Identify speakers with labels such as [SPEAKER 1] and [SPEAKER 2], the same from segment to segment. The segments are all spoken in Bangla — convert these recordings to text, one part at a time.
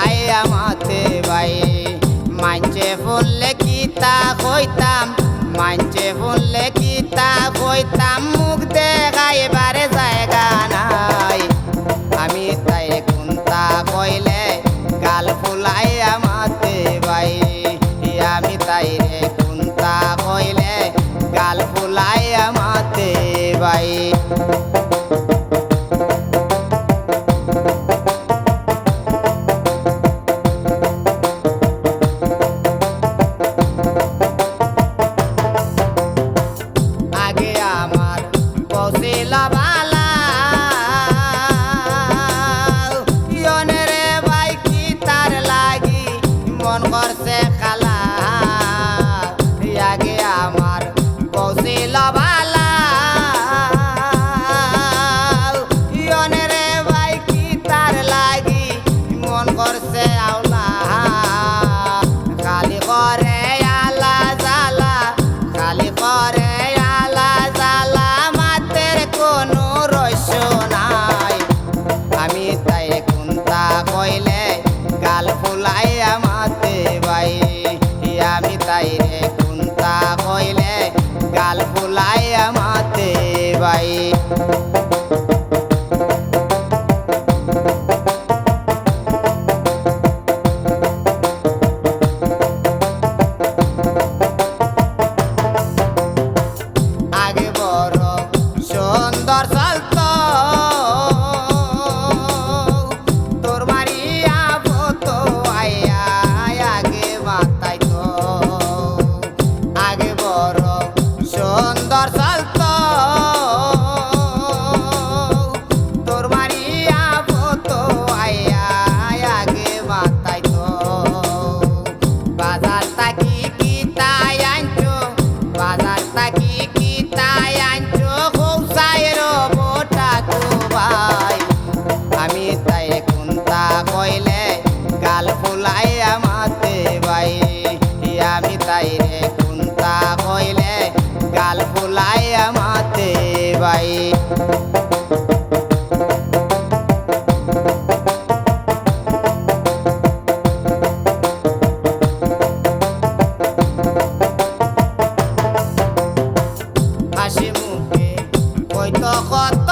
[SPEAKER 1] ফুলাইয়া মাতে ভাই মানছে ফুললে কিতা কইতাম মানছে ফুললে কিতা কইতাম মুখ দেখাইবারে জায়গা নাই আমি তাই কোনটা কইলে গাল ফুলাইয়া মাতে ভাই আমি তাই রে কোনটা কইলে গাল ফুলাইয়া মাতে ভাই আগে আমার বসিল বালা ইয়নে ভাই কি তার লাগি মন করছে খালা আগে আমার বসিল বালা ইয়নে ভাই কি তার লাগি মন করছে আওলা খালি করে আলা জালা খালি করে আলা জালা মাতের কোনো রহস্য নাই আমি তাই কোনটা কইলে গাল ফুলাইয়া মাতে ভাই আমি তাই রে কোনটা কইলে গাল ফুলাইয়া মাতে ভাই আগে বড় সুন্দর চলতো তোর মারিয়া ফতো আইয়া আগে মাতাই তো আগে বড় সুন্দর চলতো তোর মারিয়া ফতো আইয়া আগে মাতাই তো বাজার তাকি কিতাই আনছো বাজার তাকি কিতাই আনছো কৌসায়ের বোটাকো ভাই আমি তাই কোনটা কইলে গাল ফুলাইয়া মাতে ভাই আমি তাই রে কোনটা কইলে গাল ফুলাইয়া মাতে ভাই হাসি মুখে কইতো কত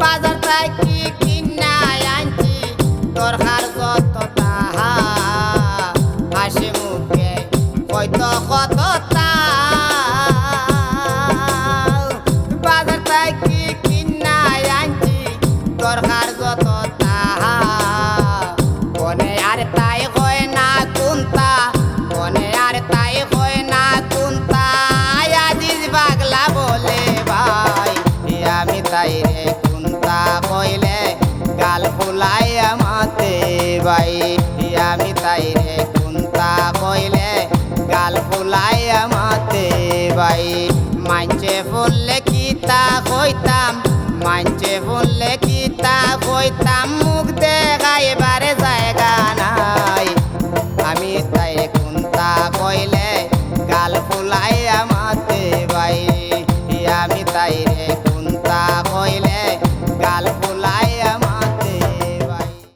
[SPEAKER 1] বাজার থাকি কিনা আনছি দরকার যত তাহা হাসি মুখে কইতো কত বাজার থাকি কিনা আনছি দরকার যত তাহা বনে আর তাই কয় না কোনটা বনে আর তাই কয় না কোনটা আজিজ পাগলা বলে ভাই আমি তাই রে কোনটা কইলে গাল ফুলাইয়া মাতে ভাই আমি তাই রে কোনটা কইলে গাল ফুলাইয়া মাতে ভাই মানছে ফুললে কিতা কইতাম মানছে ফুললে কিতা কইতাম মুখ দেখাইবারে জায়গা নাই আমি তাই কোনটা কইলে গাল ফুলাইয়া মাতে ভাই